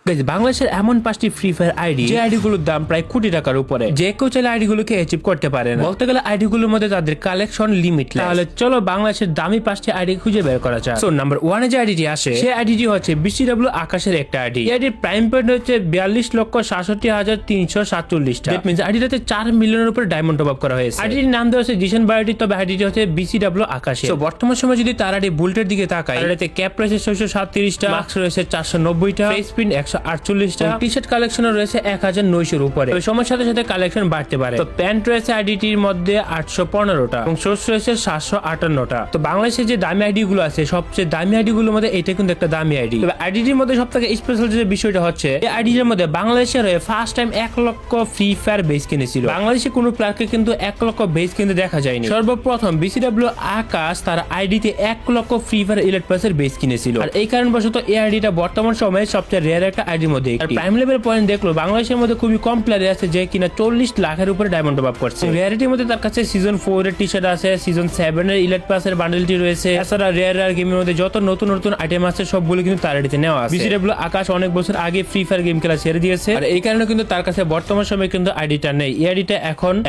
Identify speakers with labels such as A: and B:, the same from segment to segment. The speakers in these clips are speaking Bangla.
A: বাংলাদেশের এমন 5টি ফ্রি ফায়ার আইডি যে আইডি গুলোর দাম প্রায় কোটি টাকার উপরে, যে কেউ চাইলে আইডি গুলোকে অ্যাচিভ করতে পারে না। বলতে গেলে আইডি গুলোর মধ্যে তাদের কালেকশন লিমিটলেস। তাহলে চলো বাংলাদেশের দামি 5টি আইডি খুঁজে বের করা যাক। সো নাম্বার 1 এ যে আইডিটি আসে সেই আইডিটি হচ্ছে BCW আকাশের একটা আইডি। এই আইডির প্রাইম পয়েন্ট হচ্ছে 42,67,347 টা। দ্যাট মিন্স আইডিটাতে 4 মিলিয়নের উপরে ডায়মন্ড টপ আপ করা হয়েছে। আইডির নাম দেওয়া হচ্ছে জিশন বায়োটি, তবে আইডিটি হচ্ছে BCW আকাশে। সো বর্তমান সময় যদি তার আইডি বুলেটের দিকে তাকাই, আইডিতে ক্যাপ রয়েছে 637 টা, মার্কস রয়েছে 490 টা, ফেস প্রিন্ট 148 টা, টি শার্ট কালেকশন রয়েছে 1900 এর উপরে। তবে সময়ের সাথে সাথে কালেকশন বাড়তে পারে। তো প্যান্ট রয়েছে আইডিটির মধ্যে 815 টা এবং শর্টস রয়েছে 758 টা। তো বাংলাদেশে যে দামি আইডি গুলো আছে, সবচেয়ে দামি আইডি গুলোর মধ্যে এটা কিন্তু একটা দামি আইডি। তবে আইডিটির মধ্যে সবথেকে স্পেশাল যে বিষয়টা হচ্ছে, এই আইডির মধ্যে বাংলাদেশের হয়ে ফার্স্ট টাইম 1 লক্ষ ফ্রি ফায়ার বেস কিনেছিল। বাংলাদেশে কোনো প্লেয়ারকে কিন্তু 1 লক্ষ বেস কিনতে দেখা যায়নি। সর্বপ্রথম BCW আকাশ তার আইডিতে 1 লক্ষ ফ্রি ফায়ার ইলিট পাসের বেস কিনেছিল। আর এই কারণবশত এই আইডিটা বর্তমান সময়ে সবচেয়ে রেয়ার একটা আইডির মধ্যে একটি। প্রাইম লেভেল পয়েন্ট দেখলো বাংলাদেশের মধ্যে খুবই কম প্লেয়ার আছে যে কিনা 40 লাখের উপরে ডায়মন্ড টপ আপ করছে। রেয়ারিটির মধ্যে তার কাছে সিজন 4 এর টি শার্ট আছে, সিজন 7 এর ইলিট পাসের বান্ডেলটি রয়েছে। এছাড়া রেয়ার গেমের মধ্যে যত নতুন নতুন আইটেম আছে সবগুলো কিন্তু তার আইডিতে নেওয়া আছে। BCW আকাশ অনেক বছর আগে ফ্রি ফায়ার গেম খেলা ছেড়ে দিয়েছে, আর এই কারণে কিন্তু তার কাছে বর্তমান সময়ে কিন্তু আইডিটা নেই। এই আইডিটা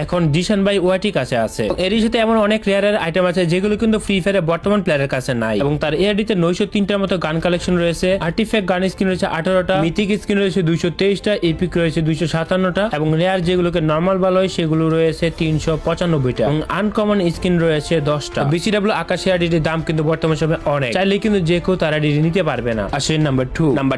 A: এখন জিশন বাই ওয়াটি কাছে আছে। এর সাথে এমন অনেক রেয়ার আইটেম আছে যেগুলো কিন্তু ফ্রি ফায়ারের বর্তমান প্লেয়ারের কাছে নাই। এবং তার এই আইডিতে 903টার মতো গান কালেকশন রয়েছে, আর্টিফ্যাক্ট গান স্কিন রয়েছে 18টা, মিথিক স্কিন রয়েছে 223টা, এপিক রয়েছে 257টা এবং রেয়ার যেগুলোকে নরমাল ভালো হয় সেগুলো রয়েছে 395টা এবং আনকমন স্কিন রয়েছে 10টা। BCW আকাশী আইডির দাম কিন্তু বর্তমান সময়ে অনেক, চাইলে কিন্তু যে কেউ তার আইডি নিতে পারবে না। আসেন নাম্বার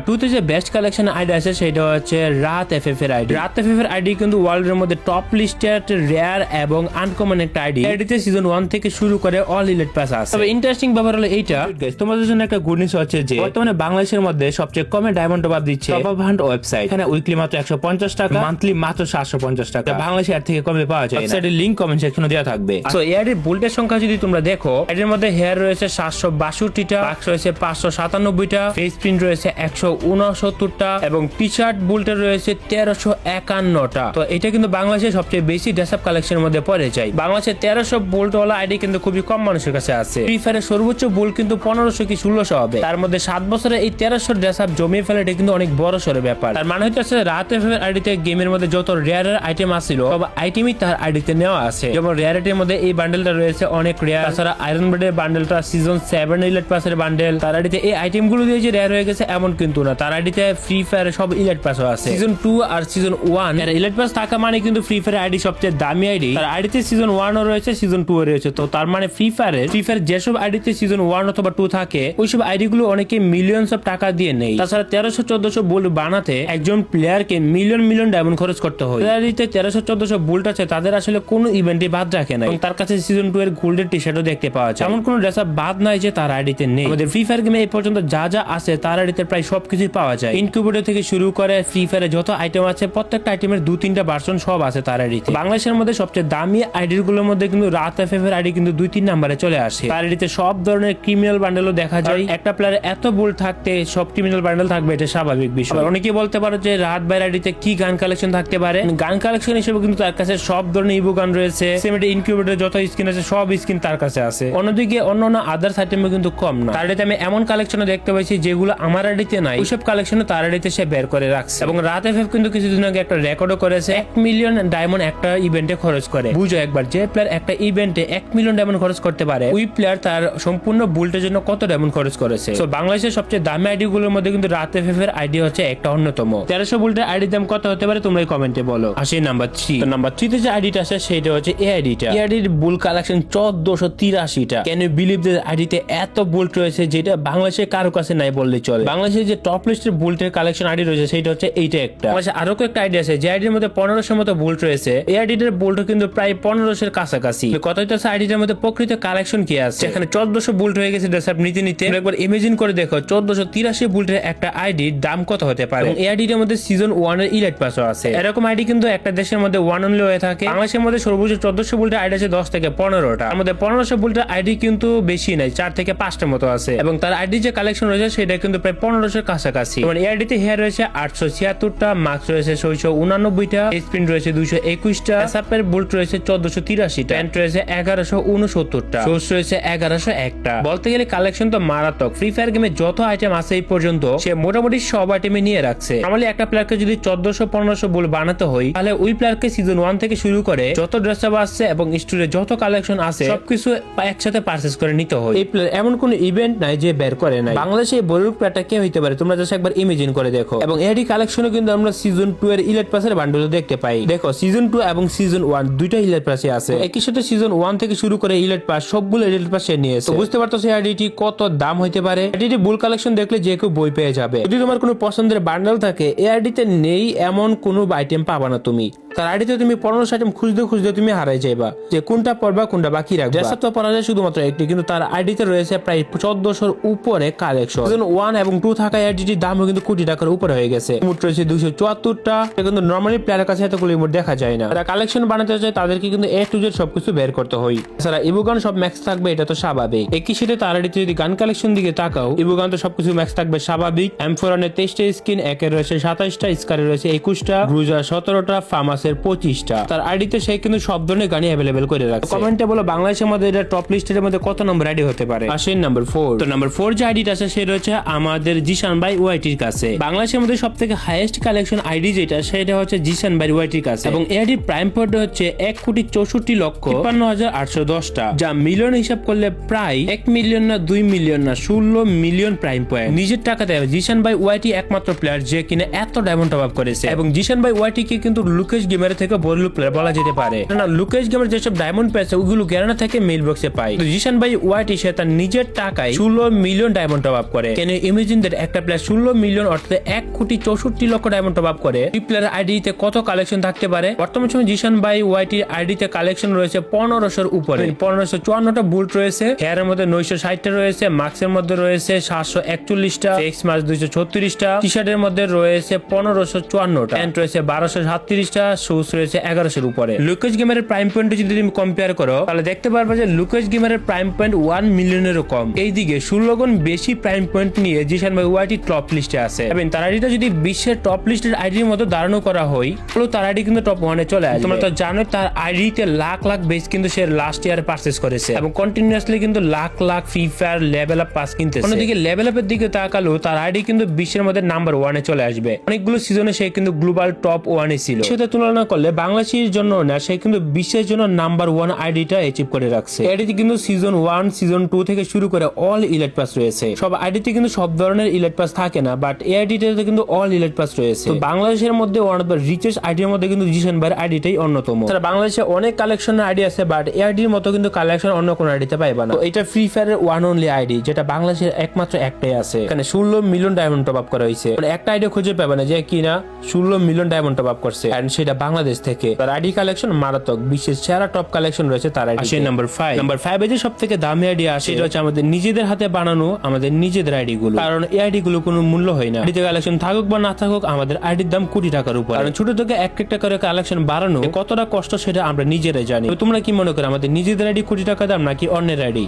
A: 2 তে যে বেস্ট কালেকশন আইডি আছে সেটা হচ্ছে রাত FF এর আইডি। রাত FF এর আইডি কিন্তু ওয়ার্ল্ড এর মধ্যে টপ লিস্টেড রেয়ার এবং আনকমন একটা আইডি। আইডিতে সিজন 1 থেকে শুরু করে অল ইলিট পাস আছে। তবে ইন্টারেস্টিং ব্যাপার হলো এইটা গাইস, তোমাদের জন্য একটা গুড নিউজ হচ্ছে যে বর্তমানে বাংলাদেশের মধ্যে সবচেয়ে কমে ডায়মন্ড টপ আপ দিচ্ছে টপ আপ হান্ট ওয়েবসাইট। এখানে উইকলি মাত্র 150 টাকা, মান্থলি মাত্র 750 টাকা। বাংলাদেশে এর থেকে কমে পাওয়া যায় না। ওয়েবসাইটের লিংক কমেন্ট সেকশনে দেওয়া থাকবে। সো এর বুলেটের সংখ্যা যদি তোমরা দেখো, এর মধ্যে হেয়ার রয়েছে 762টা, মার্কস রয়েছে 597টা, ফেস প্রিন্ট রয়েছে 169টা এবং টি শার্ট বুলেটের রয়েছে 1351টা। তো এটা কিন্তু বাংলাদেশের সবচেয়ে বেশি ড্রেসআপ কালেকশনের মধ্যে পড়ে যায়। বাংলাদেশে 1300 বুলেট ওয়ালা আইডি কিন্তু খুবই কম মানুষের কাছে আছে। ফ্রি ফায়ারের সর্বোচ্চ বুল কিন্তু 1500 কি 1600 হবে। তার মধ্যে 7 বছরে এই 1300 ড্রেসআপ জমিয়ে ফেলা এটা কিন্তু অনেক বড় সড় ব্যাপার। তার মানে হচ্ছে রাত এফএফ আইডিতে গেমের মধ্যে যত রেয়ার আইটেম আছিল সব আইটেমই তার আইডিতে নেওয়া আছে। যেমন রেয়ারিটির মধ্যে এই বান্ডেলটা রয়েছে অনেক রেয়ার, তাছাড়া আয়রন ব্রেডের বান্ডেলটা সিজন 7 ইলিট পাসের বান্ডেল। তার আইডিতে এই আইটেম গুলো দিয়ে যে রেয়ার হয়ে গেছে এমন কিন্তু না, তার আইডিতে ফ্রি ফায়ার সব ইলিট পাসও আছে। সিজন 2 আর সিজন 1 এর ইলিট পাস থাকা মানে কিন্তু ফ্রি ফায়ার আইডি সবচেয়ে দামি আইডি। তার আইডিতে সিজন 1 ও রয়েছে, সিজন 2 ও রয়েছে। তো তার মানে ফ্রি ফায়ার যেসব আইডিতে সিজন 1 অথবা 2 থাকে ওইসব আইডি গুলো অনেকে মিলিয়নস অফ টাকা দিয়ে নেই। তাছাড়া 1300-1400 বুল বানাতে একজন প্লেয়ারকে মিলিয়ন ডায়মন্ড খরচ করতে হয়। আইডিতে 1300-1400 বুলট আছে, তাদের আসলে কোনো ইভেন্টে বাদ রাখে না। তার কাছে সিজন 2 এর গোল্ডের টি শার্টও দেখতে পাওয়া যায়। এমন কোনো ড্রেস আপ বাদ নাই যে তার আইডিতে নেই। আমাদের ফ্রি ফায়ার গেমে এই পর্যন্ত যা যা আছে তার আইডিতে প্রায় সবকিছুই পাওয়া যায়। ইনকিউবেটর থেকে শুরু করে ফ্রি ফায়ারে যত আইটেম আছে প্রত্যেকটা আইটেমের 2-3টা ভার্সন সব আছে তার আইডিতে। বাংলাদেশের মধ্যে সবচেয়ে দামি আইডি গুলোর মধ্যে কিন্তু রাত এফএফ এর আইডি কিন্তু 2-3 নম্বরে চলে আসে। তার আইডিতে সব ধরনের ক্রিমিনাল বান্ডেলও দেখা যায়। একটা প্লেয়ারে এত বুল থাকতে সব ক্রিমিনাল বান্ডেল থাকবে এটা স্বাভাবিক বিষয়। অনেকে বলতে পারো যে রাত বাইর আইডিতে কি গান কালেকশন থাকতে পারে। গান কালেকশন হিসেবে কিন্তু তার কাছে সব ধরনের ইভো গান রয়েছে। সেমেটে ইনকিউবেটর যত স্কিন আছে সব স্কিন তার কাছে আছে। অন্যদিকে অন্যান্য আদার্স আইটেমও কিন্তু কম না। তার আইডিতে আমি এমন কালেকশনও দেখতে পাইছি যেগুলো আমার আইডিতে নাই, ওইসব কালেকশনও তার আইডিতে সে বের করে রাখছে। এবং রাত এফএফ কিন্তু কিছুদিন আগে একটা রেকর্ডও করেছে 1 মিলিয়ন ডায়মন্ড একটা ইভেন্টে খরচ করে। বুঝো একবার, যে প্লেয়ার একটা ইভেন্টে 1 মিলিয়ন ডায়মন্ড খরচ করতে পারে ওই প্লেয়ার তার সম্পূর্ণ বুলটের জন্য কত ডায়মন্ড খরচ করেছে। তো বাংলাদেশের সবচেয়ে দামি আইডি গুলোর মধ্যে কিন্তু রাত এফএফ এর আইডি হচ্ছে একটা অন্যতম। 1300 বুলটের আইডি দাম কত হতে পারে তোমরা কমেন্টে বলো। আসে নাম্বার 3। তো নাম্বার 3 তে যে আইডিটা আছে সেটা হচ্ছে এই আইডিটা। এই আইডির বুল কালেকশন 1483টা। ক্যান ইউ বিলিভ যে আইডিতে এত বুলট রয়েছে যেটা বাংলাদেশের কারো কাছে নাই বললে চলে। বাংলাদেশের যে টপ লিস্টের বুলটের কালেকশন আইডি রয়েছে সেটা হচ্ছে এইটা একটা। আরো কয়েকটা আইডি আছে যে আইডির মধ্যে 1500 মতো বুলট রয়েছে। এই আইডিটার বুলট কিন্তু প্রায় 1500 এর কাছাকাছি। কথা হচ্ছে আইডিটার মধ্যে প্রকৃত কালেকশন কি আছে। এখানে 1400 বুলট হয়ে গেছে ড্রেসআপ নিতে নিতে। একবার ইমেজিন করে দেখো 1483 বুলটের একটা আইডির দাম কত হতে পারে। এই আইডিটার মধ্যে সিজন 1 এর ইলাইট পাসও আছে। এরকম আইডি কিন্তু একটা দেশের মধ্যে ওয়ান অনলি হয়ে থাকে। বাংলাদেশের মধ্যে সর্বোচ্চ 1400 বুলটের আইডি আছে 10 থেকে 15টা। তার মধ্যে 1500 বুলটের আইডি কিন্তু বেশি নাই, 4 থেকে 5টার মতো আছে। এবং তার আইডি যে কালেকশন রয়েছে সেটা কিন্তু প্রায় 1500 এর কাছাকাছি। মানে এই আইডিতে হেয়ার রয়েছে 876টা, মার্কস রয়েছে 689টা, স্পিন রয়েছে 221টা, সাপের বুলট রয়েছে 1483টা, প্যান্ট রয়েছে 1169টা, শোস রয়েছে 1101টা। বলতে গেলে কালেকশন তো মারাত্মক। ফ্রি ফায়ার গেমে যত আইটেম আছে এই পর্যন্ত সে মোটামুটি সব সব আইটেমে নিয়ে রাখছে। নরমালি একটা প্লেয়ারকে যদি 1400-1500 বুল বানাতে হয় তাহলে ওই প্লেয়ারকে সিজন 1 থেকে শুরু করে যত ড্রেস আপ আছে এবং স্টোরে যত কালেকশন আছে সবকিছু একসাথে পারচেজ করে নিতে হয়। এই প্লেয়ার এমন কোন ইভেন্ট নাই যে বের করে নাই। বাংলাদেশে এই বড় প্লেয়ারটা কে হইতে পারে তোমরা জাস্ট একবার ইমেজিন করে দেখো। এবং এডি কালেকশনও কিন্তু আমরা সিজন 2 এর ইলাইট পাসের বান্ডেল দেখতে পাই। দেখো সিজন 2 এবং সিজন 1 দুইটা ইলাইট পাসে আছে। একই সাথে সিজন 1 থেকে শুরু করে ইলাইট পাস সবগুলো ইলাইট পাসে নিয়েছে। তো বুঝতে পারতেছো এডিটি কত দাম হইতে পারে। এডিটি বুল কালেকশন দেখলে যে কেউ বই পেয়ে যাবে। যদি তোমার কোনো পছন্দের বান্ডেল থাকে এডিতে নেই এমন কোনো আইটেম পাবা না তুমি। তার আইডিতে তুমি 1500 আইটেম খুঁজতে তুমি হারাই যাইবা যে কোনটা পড়বা কোনটা বাকি রাখবা। ড্রেস আপ তো পড়া যায় শুধুমাত্র একটি, কিন্তু তার আইডিতে রয়েছে প্রায় 1400 উপরে কালেকশন। সিজন 1 এবং 2 থাকা আইডিটির দামও কিন্তু কোটি টাকার উপরে হয়ে গেছে। ইমোট রয়েছে 274টা, কিন্তু নরমালি প্লেয়ারের কাছে এতগুলো ইমোট দেখা যায় না। যারা কালেকশন বানাতে চায় তাদেরকে কিন্তু A to Z সবকিছু বের করতে হয়। এছাড়া ইবুগান সব ম্যাক্স থাকবে এটা তো স্বাভাবিক। একই সাথে তার আইডিতে যদি গান কালেকশন দিকে তাকাও ইবুগান তো সবকিছু ম্যাক্স থাকবে স্বাভাবিক। M4 এর 23টা স্কিন, একের রয়েছে 27টা, স্কারে রয়েছে 21টা, গ্রুজার 17টা, ফার্মাসের 25টা। তার আইডিতে সে কিন্তু সব ধরনের গানি অ্যাভেলেবেল করে রাখছে। কমেন্টে বলো বাংলাদেশের মধ্যে এটা টপ লিস্টের মধ্যে কত নম্বর আইডি হতে পারে। আসেন নাম্বার 4। তো নাম্বার 4 যে আইডিটা আছে সে রয়েছে আমাদের জিশান ভাই ওয়াইটির কাছে। বাংলাদেশের মধ্যে সবথেকে হাইয়েস্ট কালেকশন আইডি যেটা সেটা হচ্ছে জিশান ভাই ওয়াইটির কাছে এবং এই আইডির প্রাইম পয়েন্ট হচ্ছে 1,64,53,810টা, যা মিলিয়ন হিসাব করলে প্রায় 1 মিলিয়ন না 2 মিলিয়ন না 16 মিলিয়ন প্রাইম পয়েন্ট। নিজের টাকাতে জিশান ভাই ওয়াইটি একমাত্র প্লেয়ার যে কিনা এত ডায়মন্ড টপ আপ করেছে এবং জিশান ভাই ওয়াইটি কে কিন্তু লুকেশ গেমের থেকে বড় প্লেয়ার বলা যেতে পারে। না লুকেশ গেমের যেসব ডায়মন্ড পেয়েছে ওগুলো গ্যারানা থেকে মেল বক্সে পায়। জিশান ভাই ওয়াইটি সে তার নিজের টাকায় 16 মিলিয়ন ডায়মন্ড টপ আপ করে। কেন ইমেজিন দ্যাট একটা প্লেয়ার 16 মিলিয়ন অর্থাৎ 1,64,00,000 ডায়মন্ড টপ আপ করে। এই প্লেয়ারের আইডিতে কত কালেকশন থাকতে পারে? বর্তমান সময় জিশান ভাই ওয়াইটির আইডিতে কালেকশন রয়েছে 1500-র উপরে। 1554টা বুল্ট রয়েছে, হেয়ারের মধ্যে 960টা রয়েছে, মাস্কের মধ্যে রয়েছে 741টা, ফেক্স মাস্ক 236টা, টি শার্টের মধ্যে রয়েছে 1554টা, প্যান্ট রয়েছে 1237টা, শুজ রয়েছে 1100-র উপরে। লুকেশ গেমের প্রাইম পয়েন্ট যদি তুমি কম্পেয়ার করো তাহলে দেখতে পারবে যে লুকেশ গেমের প্রাইম পয়েন্ট 1 মিলিয়নেরও কম। এইদিকে 16 গুণ বেশি প্রাইম পয়েন্ট নিয়ে জিশান ভাই ওয়াইটি টপ লিস্টে আছে এবং তার আইডিটা যদি বিশ্বের টপ লিস্টের আইডির মতো দাঁড়ানো করা হয় তাহলে তার আইডি কিন্তু টপ 1 এ চলে আসবে। তোমরা তো জানো তার আইডিতে লাখ লাখ বেস কিন্তু সে লাস্ট ইয়ারে পারচেজ করেছে এবং কন্টিনিউয়াসলি কিন্তু lakh lakh free fire level up pass কিনতেছে। অন্যদিকে লেভেল আপের দিকে তাকালেও তার আইডি কিন্তু বিশ্বের মধ্যে নাম্বার 1 এ চলে আসবে। অনেকগুলো সিজনে সে কিন্তু গ্লোবাল টপ 1 এ ছিল। সাথে তুলনা করলে বাংলাদেশের জন্য না সে কিন্তু বিশ্বের জন্য নাম্বার 1 আইডিটা অ্যাচিভ করে রাখছে। আইডিতে কিন্তু সিজন 1 সিজন 2 থেকে শুরু করে অল ইলাইট পাস রয়েছে। সব আইডিতে কিন্তু সব ধরনের ইলাইট পাস থাকে না, বাট এই আইডিতে কিন্তু অল ইলাইট পাস রয়েছে। তো বাংলাদেশের মধ্যে ওয়ান অফ দ্য রিচেস্ট আইডির মধ্যে কিন্তু জিশান ভাইয়ের আইডিটাই অন্যতম। তারা বাংলাদেশে অনেক কালেকশনের আইডি আছে, বাট এই আইডির মতো কিন্তু কালেকশন অন্য কোন আইডিতে পাইবা না। তো এটা ফ্রি ফায়ারের ওয়ান অনলি আইডি যেটা বাংলাদেশের একমাত্র একটাই আছে। এখানে 16 মিলিয়ন ডায়মন্ড টপ আপ করা হয়েছে। মানে একটা আইডি খুঁজে পাবে না যে কিনা 16 মিলিয়ন ডায়মন্ড টপ আপ করছে, এন্ড সেটা বাংলাদেশ থেকে। তার আইডি কালেকশন মারাত্মক, বিশ্বের সেরা টপ কালেকশন রয়েছে তার আইডি। আসে নাম্বার 5। নাম্বার 5 এ যে সবথেকে দামি আইডি আসে সেটা হচ্ছে আমাদের নিজেদের হাতে বানানো আমাদের নিজেদের আইডি গুলো। কারণ এই আইডি গুলো কোনো মূল্য হয় না। আইডিতে কালেকশন থাকুক বা না থাকুক আমাদের আইডির দাম কোটি টাকার উপর। কারণ ছোট থেকে একটা করে কালেকশন বাড়ানো কতটা কষ্ট সেটা আমরা নিজেরাই জানি। তোমরা কি মনে করো আমাদের নিজেদের আইডি কোটি টাকা দাম নাকি অন্যের আইডি?